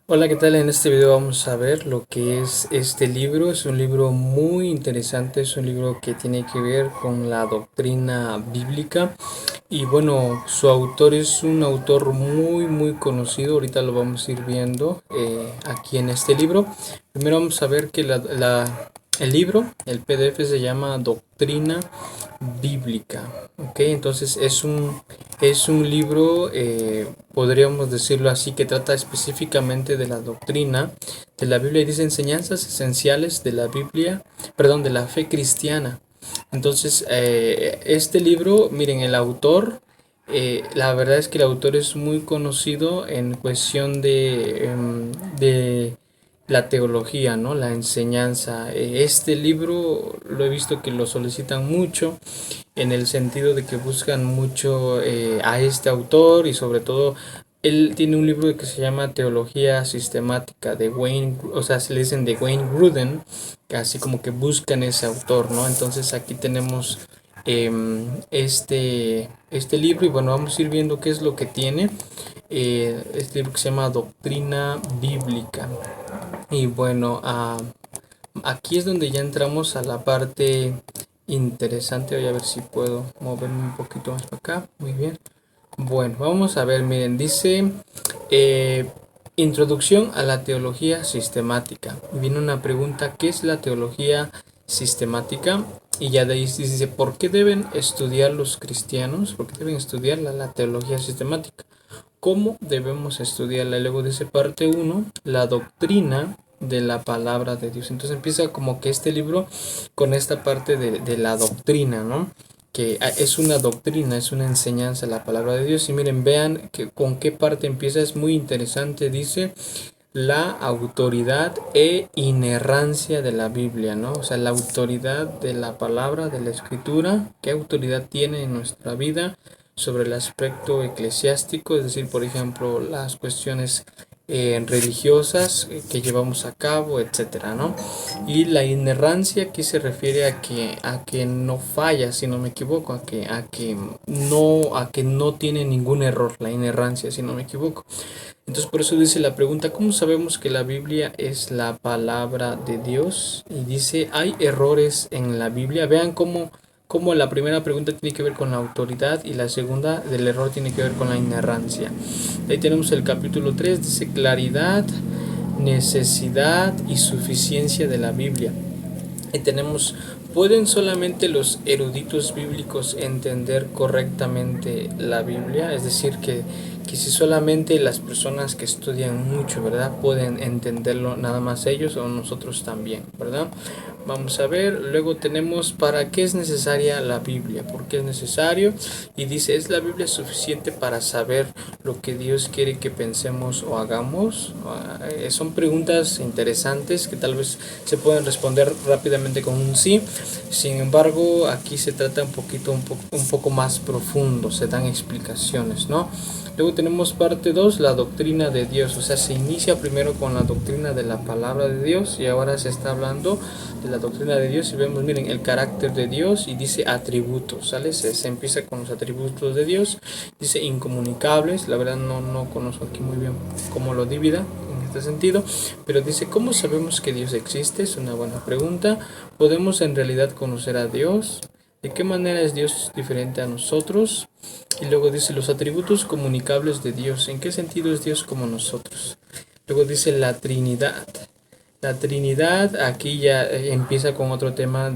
Hola, ¿qué tal? En este video vamos a ver lo que es este libro. Es un libro muy interesante, es un libro que tiene que ver con la doctrina bíblica. Y bueno, su autor es un autor muy conocido. Ahorita lo vamos a ir viendo aquí en este libro. Primero vamos a ver que el libro, el PDF se llama Doctrina Bíblica. ¿Ok? Entonces es un libro, podríamos decirlo así, que trata específicamente de la doctrina de la Biblia y dice enseñanzas esenciales de la Biblia, perdón, de la fe cristiana. Entonces, este libro, miren, el autor, la verdad es que el autor es muy conocido en cuestión de la teología, ¿no? La enseñanza. Este libro lo he visto que lo solicitan mucho en el sentido de que buscan mucho a este autor y sobre todo él tiene un libro que se llama Teología Sistemática de Wayne, o sea, se le dicen de Wayne Grudem, que así como que buscan ese autor, ¿no? Entonces aquí tenemos este libro y bueno, vamos a ir viendo qué es lo que tiene. Este libro que se llama Doctrina Bíblica. Y bueno, aquí es donde ya entramos a la parte interesante. Voy a ver si puedo moverme un poquito más para acá. Muy bien. Bueno, vamos a ver, miren, dice eh, introducción a la teología sistemática. Viene una pregunta, ¿qué es la teología sistemática? Y ya de ahí dice, ¿por qué deben estudiar los cristianos? ¿Por qué deben estudiar la teología sistemática? ¿Cómo debemos estudiarla? Y luego dice parte uno, la doctrina de la palabra de Dios. Entonces empieza como que este libro con esta parte de la doctrina, ¿no? Que es una doctrina, es una enseñanza la palabra de Dios. Y miren, vean que con qué parte empieza, es muy interesante. Dice la autoridad e inerrancia de la Biblia, ¿no? O sea, la autoridad de la palabra, de la escritura, qué autoridad tiene en nuestra vida sobre el aspecto eclesiástico, es decir, por ejemplo, las cuestiones religiosas que llevamos a cabo, etcétera, ¿no? Y la inerrancia aquí se refiere a que no falla, si no me equivoco, a que no tiene ningún error, la inerrancia, si no me equivoco. Entonces por eso dice la pregunta, ¿cómo sabemos que la Biblia es la palabra de Dios? Y dice, ¿hay errores en la Biblia? Vean cómo la primera pregunta tiene que ver con la autoridad y la segunda del error tiene que ver con la inerrancia. Ahí tenemos el capítulo 3, dice claridad, necesidad y suficiencia de la Biblia. Y tenemos, ¿pueden solamente los eruditos bíblicos entender correctamente la Biblia? Es decir, que si solamente las personas que estudian mucho, ¿verdad? Pueden entenderlo nada más ellos o nosotros también, ¿verdad? Vamos a ver, luego tenemos para qué es necesaria la Biblia, por qué es necesario. Y dice, ¿es la Biblia suficiente para saber lo que Dios quiere que pensemos o hagamos? Son preguntas interesantes que tal vez se pueden responder rápidamente con un sí. Sin embargo, aquí se trata un poco más profundo, se dan explicaciones, ¿no? Luego tenemos parte 2, la doctrina de Dios. O sea, se inicia primero con la doctrina de la palabra de Dios y ahora se está hablando de la doctrina de Dios y vemos, miren, el carácter de Dios y dice atributos, ¿sale? Se empieza con los atributos de Dios, dice incomunicables, la verdad no conozco aquí muy bien cómo lo divida en este sentido, pero dice, ¿cómo sabemos que Dios existe? Es una buena pregunta. ¿Podemos en realidad conocer a Dios? ¿De qué manera es Dios diferente a nosotros? Y luego dice los atributos comunicables de Dios. ¿En qué sentido es Dios como nosotros? Luego dice la Trinidad. La Trinidad aquí ya empieza con otro tema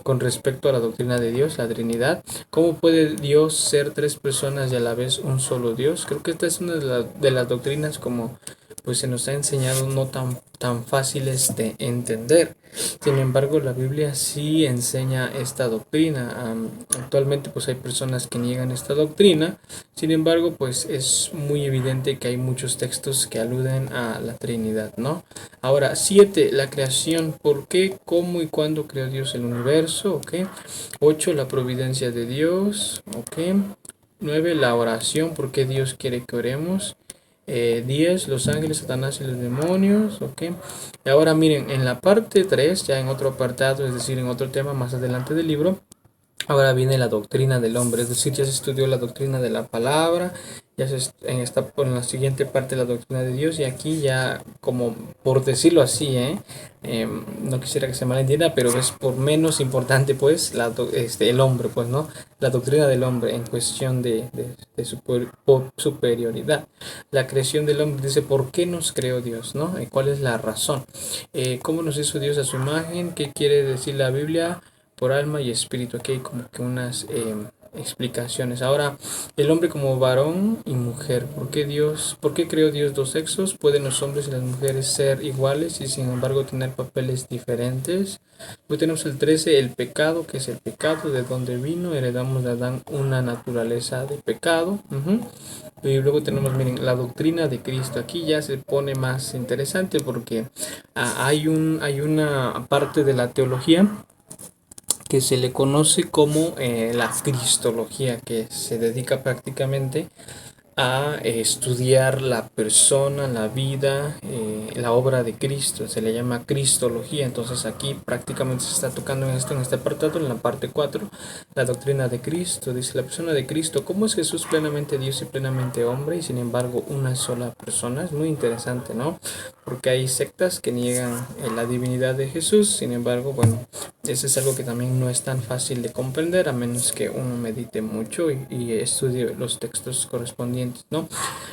con respecto a la doctrina de Dios, la Trinidad. ¿Cómo puede Dios ser tres personas y a la vez un solo Dios? Creo que esta es una de las doctrinas como pues se nos ha enseñado no tan fáciles de entender. Sin embargo, la Biblia sí enseña esta doctrina. Actualmente pues hay personas que niegan esta doctrina. Sin embargo, pues es muy evidente que hay muchos textos que aluden a la Trinidad, ¿no? Ahora, 7, la creación. ¿Por qué, cómo y cuándo creó Dios el universo? ¿Ok? 8, la providencia de Dios. ¿Ok? 9, la oración. ¿Por qué Dios quiere que oremos? 10, los ángeles, Satanás y los demonios. ¿Ok? Y ahora miren, en la parte 3, ya en otro apartado, es decir, en otro tema más adelante del libro, Ahora viene la doctrina del hombre, es decir, ya se estudió la doctrina de la palabra, ya en la siguiente parte la doctrina de Dios, y aquí ya, como por decirlo así, no quisiera que se malentienda, pero es por menos importante, pues, el hombre, pues, ¿no? La doctrina del hombre en cuestión de superioridad. La creación del hombre dice, ¿por qué nos creó Dios, no? ¿Cuál es la razón? ¿Cómo nos hizo Dios a su imagen? ¿Qué quiere decir la Biblia? Por alma y espíritu. Aquí hay como que unas explicaciones. Ahora, el hombre como varón y mujer. ¿Por qué creó Dios dos sexos? ¿Pueden los hombres y las mujeres ser iguales y sin embargo tener papeles diferentes? Luego tenemos el 13, el pecado. ¿Qué es el pecado? ¿De dónde vino? Heredamos de Adán una naturaleza de pecado. Y luego tenemos, miren, la doctrina de Cristo. Aquí ya se pone más interesante porque hay una parte de la teología que se le conoce como la cristología, que se dedica prácticamente a estudiar la persona, la vida, la obra de Cristo. Se le llama cristología. Entonces aquí prácticamente se está tocando en este apartado, en la parte 4, la doctrina de Cristo. Dice la persona de Cristo, ¿cómo es Jesús plenamente Dios y plenamente hombre y sin embargo una sola persona? Es muy interesante, ¿no? Porque hay sectas que niegan la divinidad de Jesús. Sin embargo, bueno, eso es algo que también no es tan fácil de comprender a menos que uno medite mucho y estudie los textos correspondientes, ¿no?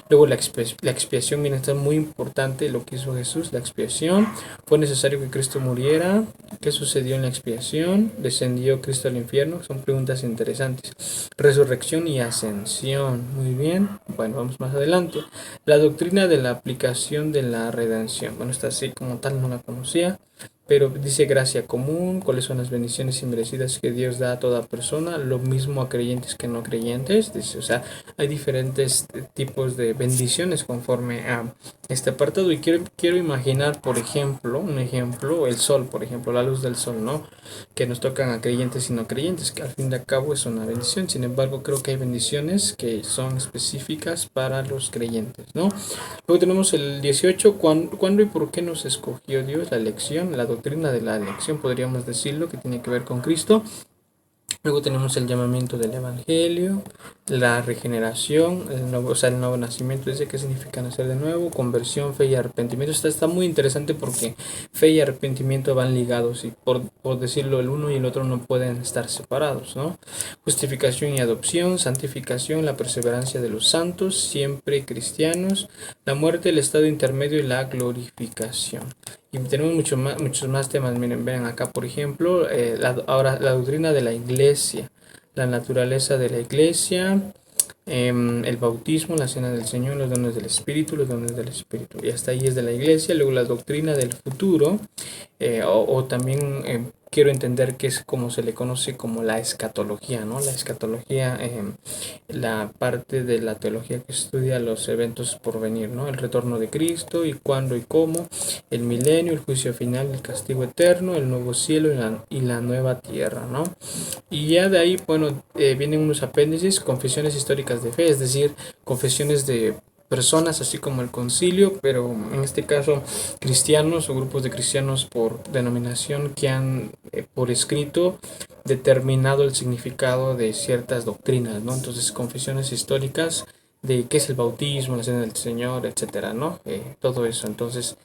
Luego la expiación, mira, está muy importante lo que hizo Jesús, la expiación. Fue necesario que Cristo muriera. ¿Qué sucedió en la expiación? ¿Descendió Cristo al infierno? Son preguntas interesantes. Resurrección y ascensión. Muy bien. Bueno, vamos más adelante. La doctrina de la aplicación de la redención. Bueno, esta así como tal no la conocía, pero dice gracia común, cuáles son las bendiciones inmerecidas que Dios da a toda persona, lo mismo a creyentes que no creyentes. Dice, o sea, hay diferentes tipos de bendiciones conforme a este apartado. Y quiero imaginar, por ejemplo, un ejemplo, el sol, por ejemplo, la luz del sol, ¿no? Que nos tocan a creyentes y no creyentes, que al fin y al cabo es una bendición. Sin embargo, creo que hay bendiciones que son específicas para los creyentes, ¿no? Luego tenemos el 18, ¿cuándo y por qué nos escogió Dios? La elección, la doctrina de la elección, podríamos decirlo, que tiene que ver con Cristo. Luego tenemos el llamamiento del Evangelio, la regeneración, el nuevo nacimiento, dice qué significa nacer de nuevo, conversión, fe y arrepentimiento. Está muy interesante porque fe y arrepentimiento van ligados y por decirlo, el uno y el otro no pueden estar separados, ¿no? Justificación y adopción, santificación, la perseverancia de los santos, siempre cristianos, la muerte, el estado intermedio y la glorificación. Y tenemos muchos más temas. Miren, vean acá, por ejemplo, ahora la doctrina de la iglesia, la naturaleza de la iglesia, el bautismo, la cena del Señor, los dones del Espíritu, los dones del Espíritu. Y hasta ahí es de la iglesia. Luego la doctrina del futuro, o también quiero entender que es como se le conoce como la escatología, ¿no? La escatología, la parte de la teología que estudia los eventos por venir, ¿no? El retorno de Cristo y cuándo y cómo, el milenio, el juicio final, el castigo eterno, el nuevo cielo y la nueva tierra, ¿no? Y ya de ahí, bueno, vienen unos apéndices, confesiones históricas de fe, es decir, confesiones de personas, así como el concilio, pero en este caso cristianos o grupos de cristianos por denominación que han por escrito determinado el significado de ciertas doctrinas, ¿no? Entonces, confesiones históricas de qué es el bautismo, la cena del Señor, etcétera, ¿no? Todo eso. Entonces,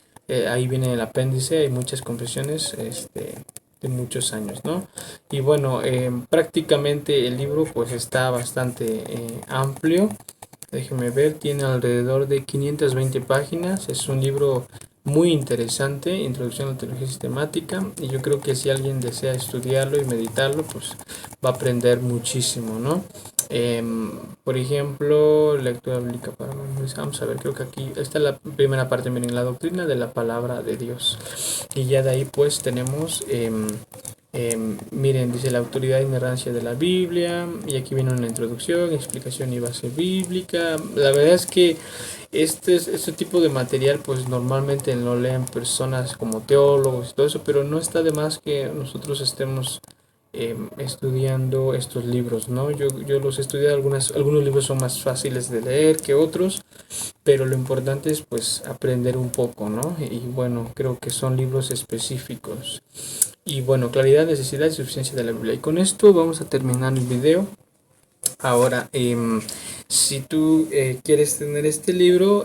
ahí viene el apéndice, hay muchas confesiones, de muchos años, ¿no? Y bueno, prácticamente el libro pues está bastante amplio. Déjeme ver, tiene alrededor de 520 páginas. Es un libro muy interesante, Introducción a la Teología Sistemática. Y yo creo que si alguien desea estudiarlo y meditarlo, pues va a aprender muchísimo, ¿no? Por ejemplo, lectura bíblica para memorizar. Vamos a ver, creo que aquí está la primera parte, miren, la doctrina de la palabra de Dios. Y ya de ahí pues tenemos... miren, dice la autoridad e inerrancia de la Biblia, y aquí viene una introducción, explicación y base bíblica. La verdad es que este tipo de material pues normalmente lo leen personas como teólogos y todo eso, pero no está de más que nosotros estemos estudiando estos libros, ¿no? Yo los he estudiado, algunos libros son más fáciles de leer que otros, pero lo importante es pues aprender un poco, ¿no? Y bueno, creo que son libros específicos. Y bueno, claridad, necesidad y suficiencia de la Biblia. Y con esto vamos a terminar el video. Ahora, si tú quieres tener este libro,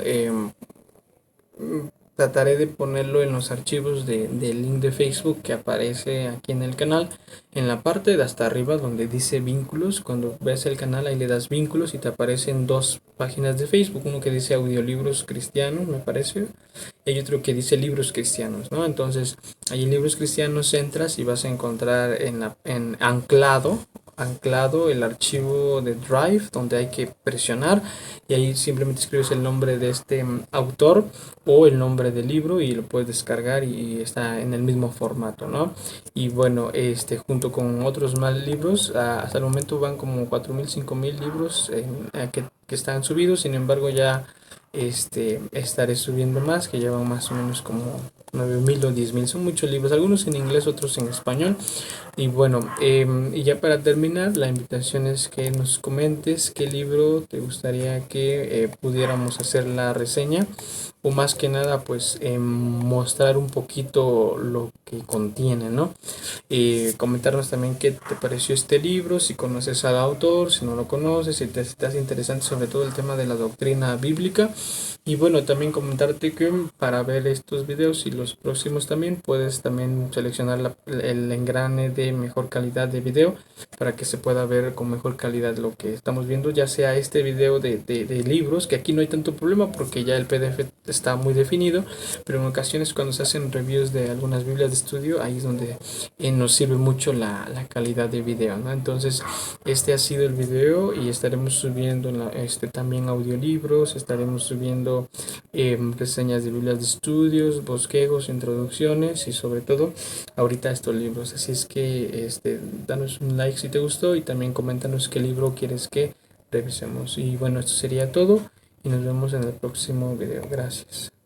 trataré de ponerlo en los archivos del link de Facebook que aparece aquí en el canal, en la parte de hasta arriba donde dice vínculos. Cuando ves el canal ahí le das vínculos y te aparecen dos páginas de Facebook, uno que dice audiolibros cristianos, me parece, y hay otro que dice libros cristianos, ¿no? Entonces, ahí en libros cristianos entras y vas a encontrar en anclado el archivo de Drive donde hay que presionar y ahí simplemente escribes el nombre de este autor o el nombre del libro y lo puedes descargar y está en el mismo formato, ¿no? Y bueno, junto con otros más libros, hasta el momento van como 4.000, 5.000 libros que están subidos. Sin embargo, ya estaré subiendo más, que llevan más o menos como 9.000 o 10.000. Son muchos libros, algunos en inglés, otros en español. Y bueno, y ya para terminar, la invitación es que nos comentes qué libro te gustaría que pudiéramos hacer la reseña, o más que nada pues mostrar un poquito lo que contiene, ¿no? Comentarnos también qué te pareció este libro, si conoces al autor, si no lo conoces, si te estás interesante sobre todo el tema de la doctrina bíblica. Y bueno, también comentarte que para ver estos videos y los próximos también puedes también seleccionar el engrane de mejor calidad de video para que se pueda ver con mejor calidad lo que estamos viendo, ya sea este video de libros, que aquí no hay tanto problema porque ya el PDF está muy definido, pero en ocasiones cuando se hacen reviews de algunas Biblias de estudio, ahí es donde nos sirve mucho la calidad de video, ¿no? Entonces, este ha sido el video y estaremos subiendo también audiolibros, estaremos subiendo reseñas de Biblias de estudios, bosquejos, introducciones y sobre todo ahorita estos libros. Así es que danos un like si te gustó y también coméntanos qué libro quieres que revisemos. Y bueno, esto sería todo y nos vemos en el próximo video. Gracias.